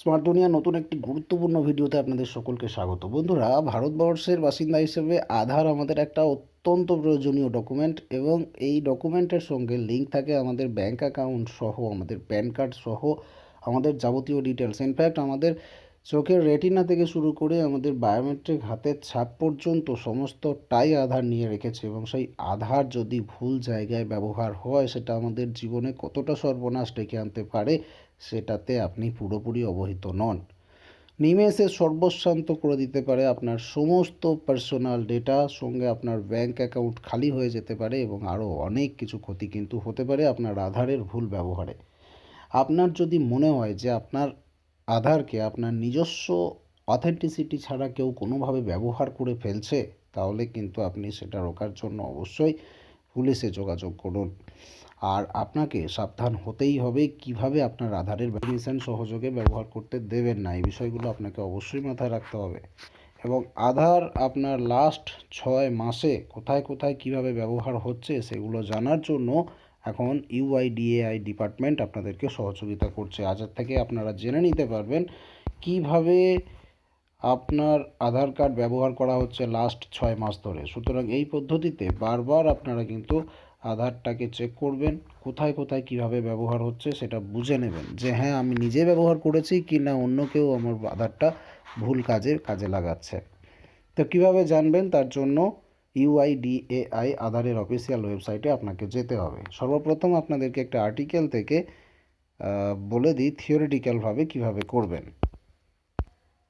Smart দুনিয়ার নতুন একটি গুরুত্বপূর্ণ ভিডিওতে আপনাদের সকলকে স্বাগত। বন্ধুরা, ভারতবর্ষের বাসিন্দা হিসেবে আধার আমাদের একটা অত্যন্ত প্রয়োজনীয় ডকুমেন্ট এবং এই ডকুমেন্টের সঙ্গে লিঙ্ক থাকে আমাদের ব্যাঙ্ক অ্যাকাউন্ট সহ, আমাদের প্যান কার্ড সহ, আমাদের যাবতীয় ডিটেলস। ইনফ্যাক্ট আমাদের চোখের রেটিনা থেকে শুরু করে আমাদের বায়োমেট্রিক হাতের ছাপ পর্যন্ত সমস্তটাই আধার নিয়ে রেখেছে এবং সেই আধার যদি ভুল জায়গায় ব্যবহার হয় সেটা আমাদের জীবনে কতটা সর্বনাশ ডেকে আনতে পারে সেটাতে আপনি পুরোপুরি অবহিত নন। নিমেষে সর্বশান্ত করে দিতে পারে আপনার সমস্ত পার্সোনাল ডেটা, সঙ্গে আপনার ব্যাঙ্ক অ্যাকাউন্ট খালি হয়ে যেতে পারে এবং আরও অনেক কিছু ক্ষতি কিন্তু হতে পারে আপনার আধারের ভুল ব্যবহারে। আপনার যদি মনে হয় যে আপনার আধারকে আপনার নিজস্ব অথেন্টিসিটি ছাড়া কেউ কোনোভাবে ব্যবহার করে ফেলছে, তাহলে কিন্তু আপনি সেটা রোকার জন্য অবশ্যই পুলিশে যোগাযোগ করুন। আর আপনাকে সাবধান হতেই হবে কিভাবে আপনার আধারের পারমিশন সহযোগে ব্যবহার করতে দেবেন না, এই বিষয়গুলো আপনাকে অবশ্যই মাথায় রাখতে হবে। এবং আধার আপনার লাস্ট 6 মাসে কোথায় কোথায় কিভাবে ব্যবহার হচ্ছে সেগুলো জানার জন্য এখন ইউআইডিএআই ডিপার্টমেন্ট আপনাদেরকে সহযোগিতা করছে। আজ থেকে আপনারা জেনে নিতে পারবেন কিভাবে আপনার আধার কার্ড ব্যবহার করা হচ্ছে লাস্ট 6 মাস ধরে। সুতরাং এই পদ্ধতিতে বারবার আপনারা কিন্তু আধারটাকে চেক করবেন, কোথায় কোথায় কিভাবে ব্যবহার হচ্ছে সেটা বুঝে নেবেন যে হ্যাঁ, আমি নিজে ব্যবহার করেছি কি না অন্য কেউ আমার আধারটা ভুল কাজে লাগাচ্ছে। তো কিভাবে জানবেন, তার জন্য ইউআইডিএআই আধারের অফিসিয়াল ওয়েবসাইটে আপনাকে যেতে হবে। সর্বপ্রথম আপনাদেরকে একটা আর্টিকেল থেকে বলে দিই থিওরিটিক্যালভাবে কিভাবে করবেন।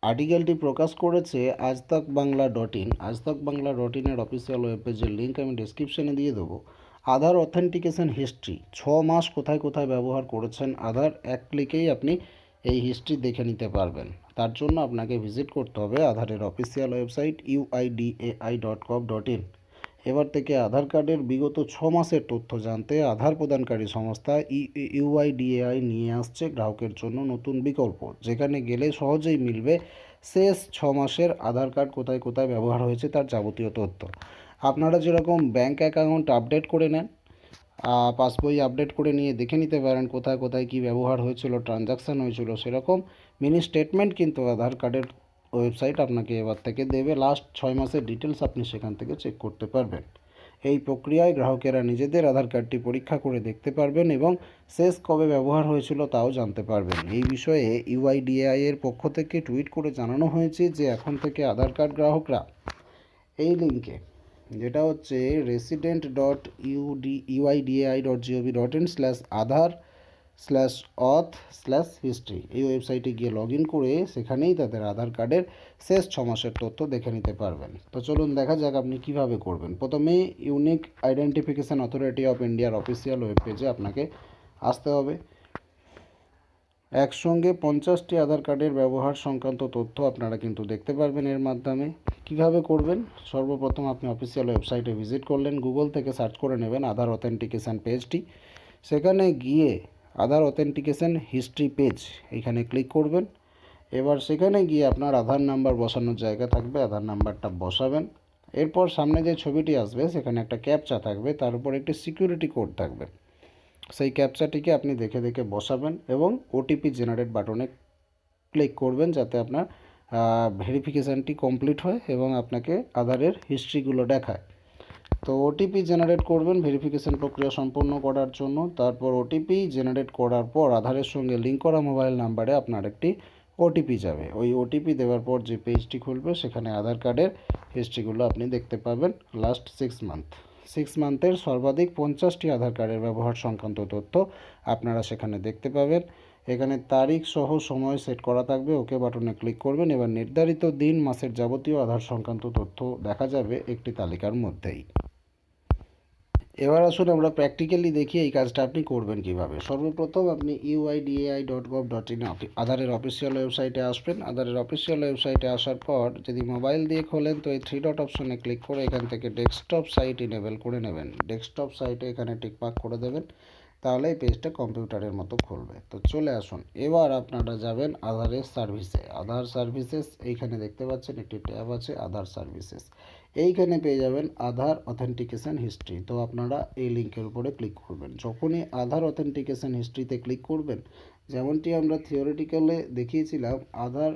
আর্টিকেলটি প্রকাশ করেছে আজতকবাংলা.in। আজতকবাংলা.in-এর অফিসিয়াল ওয়েব পেজের লিঙ্ক আমি ডেসক্রিপশনে দিয়ে দেবো। আধার অথেন্টিকেশন হিস্ট্রি, 6 মাস কোথায় কোথায় ব্যবহার করেছেন আধার, এক ক্লিকেই আপনি এই হিস্ট্রি দেখে নিতে পারবেন। তার জন্য আপনাকে ভিজিট করতে হবে আধারের অফিসিয়াল ওয়েবসাইট uidaai.gov.in। এবার থেকে আধার কার্ডের বিগত 6 মাসের তথ্য জানতে আধার প্রদানকারী সংস্থা ইউআইডিএআই নিয়ে আসছে গ্রাহকের জন্য নতুন বিকল্প, যেখানে গেলে সহজেই মিলবে শেষ 6 মাসের আধার কার্ড কোথায় কোথায় ব্যবহার হয়েছে তার যাবতীয় তথ্য। আপনারা যেরকম ব্যাঙ্ক অ্যাকাউন্ট আপডেট করে নেন, পাসবই আপডেট করে নিয়ে দেখে নিতে পারেন কোথায় কোথায় কী ব্যবহার হয়েছিল, ট্রানজাকশান হয়েছিল, সেরকম মিনি স্টেটমেন্ট কিন্তু আধার কার্ডের ওয়েবসাইট আপনাকে এবার থেকে দেবে। লাস্ট 6 মাসের ডিটেলস আপনি সেখান থেকে চেক করতে পারবেন। এই প্রক্রিয়ায় গ্রাহকেরা নিজেদের আধার কার্ডটি পরীক্ষা করে দেখতে পারবেন এবং শেষ কবে ব্যবহার হয়েছিল তাও জানতে পারবেন। এই বিষয়ে ইউআইডিএআই এর পক্ষ থেকে টুইট করে জানানো হয়েছে যে এখন থেকে আধার কার্ড গ্রাহকরা এই লিঙ্কে, যেটা হচ্ছে resident.uidai.gov.in/aadhar/auth/history, এই ওয়েবসাইটে গিয়ে লগ ইন করে সেখানেই তাদের আধার কার্ডের শেষ 6 মাসের তথ্য দেখে নিতে পারবেন। তো চলুন দেখা যাক আপনি কিভাবে করবেন। প্রথমে ইউনিক আইডেন্টিফিকেশন অথরিটি অফ ইন্ডিয়ার অফিসিয়াল ওয়েব পেজে আপনাকে আসতে হবে। একসঙ্গে 50টি আধার কার্ডের ব্যবহার সংক্রান্ত তথ্য আপনারা কিন্তু দেখতে পারবেন এর মাধ্যমে। কিভাবে করবেন, সর্বপ্রথম আপনি অফিসিয়াল ওয়েবসাইটে ভিজিট করলেন, গুগল থেকে সার্চ করে নেবেন আধার অথেন্টিকেশান পেজটি। সেখানে গিয়ে আধার অথেন্টিকেশান হিস্ট্রি পেজ এখানে ক্লিক করবেন। এবার সেখানে গিয়ে আপনার আধার নাম্বার বসানোর জায়গা থাকবে, আধার নাম্বারটা বসাবেন। এরপর সামনে যে ছবিটি আসবে সেখানে একটা ক্যাপচা থাকবে, তার উপর একটি সিকিউরিটি কোড থাকবে। সেই ক্যাপচাটিকে আপনি দেখে দেখে বসাবেন এবং ওটিপি জেনারেট বাটনে ক্লিক করবেন যাতে আপনার ভেরিফিকেশানটি কমপ্লিট হয় এবং আপনাকে আধারের হিস্ট্রিগুলো দেখায়। তো ওটিপি জেনারেট করবেন ভেরিফিকেশান প্রক্রিয়া সম্পন্ন করার জন্য। তারপর ওটিপি জেনারেট করার পর আধারের সঙ্গে লিঙ্ক করা মোবাইল নাম্বারে আপনার একটি ওটিপি যাবে। ওই ওটিপি দেওয়ার পর যে পেজটি খুলবে সেখানে আধার কার্ডের হিস্ট্রিগুলো আপনি দেখতে পাবেন। লাস্ট 6 মান্থের সর্বাধিক 50টি আধার কার্ডের ব্যবহার সংক্রান্ত তথ্য আপনারা সেখানে দেখতে পাবেন। এখানে তারিখ সহ সময় সেট করা থাকবে, ওকে বাটনে ক্লিক করবেন। এবার নির্ধারিত দিন মাসের যাবতীয় আধার সংক্রান্ত তথ্য দেখা যাবে একটি তালিকার মধ্যেই। এবার আসুন আমরা প্র্যাকটিক্যালি দেখি এই কাজটা আপনি করবেন কিভাবে। সর্বপ্রথম আপনি uidai.gov.in আধারের অফিসিয়াল ওয়েবসাইটে আসবেন। আধারের অফিসিয়াল ওয়েবসাইটে আসার পর যদি মোবাইল দিয়ে খোলেন তো এই 3 ডট অপশনে ক্লিক করে এখান থেকে ডেস্কটপ সাইট ইনেবল করে নেবেন। ডেস্কটপ সাইটে এখানে টিকমার্ক করে দেবেন, তাহলে এই পেজটা কম্পিউটারের মতো খুলবে। তো চলে আসুন, এবার আপনারা যাবেন আধারের সার্ভিসে। আধার সার্ভিসেস এইখানে দেখতে পাচ্ছেন একটি ট্যাব আছে আধার সার্ভিসেস, এইখানে পেয়ে যাবেন আধার অথেন্টিকেশান হিস্ট্রি। তো আপনারা এই লিঙ্কের উপরে ক্লিক করবেন। যখনই আধার অথেন্টিকেশান হিস্ট্রিতে ক্লিক করবেন, যেমনটি আমরা থিওরিটিক্যালে দেখিয়েছিলাম, আধার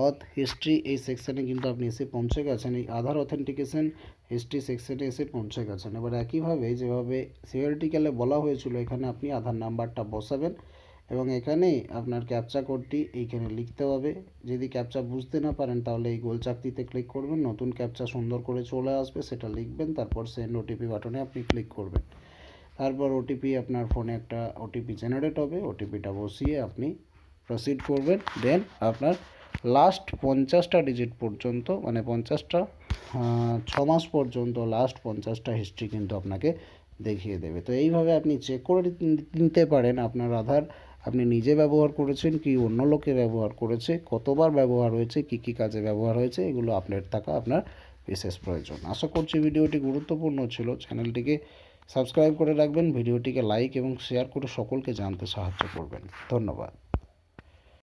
অথ হিস্ট্রি এই সেকশানে কিন্তু আপনি এসে পৌঁছে গেছেন, এই আধার অথেন্টিকেশন হিস্ট্রি সেকশানে এসে পৌঁছে গেছেন। এবার একইভাবে যেভাবে থিওরিটিক্যালে বলা হয়েছিল, এখানে আপনি আধার নাম্বারটা বসাবেন এবং এখানে আপনার ক্যাপচা কোডটি এইখানে লিখতে হবে। যদি ক্যাপচা বুঝতে না পারেন তাহলে এই গোল চাকতিতে ক্লিক করবেন, নতুন ক্যাপচা সুন্দর করে চলে আসবে, সেটা লিখবেন, তারপর সেন্ড ওটিপি বাটনে আপনি ক্লিক করবেন। তারপর ওটিপি আপনার ফোনে একটা ওটিপি জেনারেট হবে, ওটিপিটা বসিয়ে আপনি প্রসিড করবেন। দেন আপনার লাস্ট 50টা ডিজিট পর্যন্ত, মানে 50টা 6 মাস পর্যন্ত লাস্ট 50টা হিস্ট্রি কিন্তু আপনাকে দেখিয়ে দেবে। তো এইভাবে আপনি চেক করে নিতে পারেন আপনার আধার আপনি নিজে ব্যবহার করেছেন কি অন্য লোকে ব্যবহার করেছে, কতবার ব্যবহার হয়েছে, কি কি কাজে ব্যবহার হয়েছে, এগুলো আপডেট থাকা আপনার বিশেষ প্রয়োজন। আশা করছি ভিডিওটি গুরুত্বপূর্ণ ছিল। চ্যানেলটিকে সাবস্ক্রাইব করে রাখবেন, ভিডিওটিকে লাইক এবং শেয়ার করে সকলকে জানতে সাহায্য করবেন। ধন্যবাদ।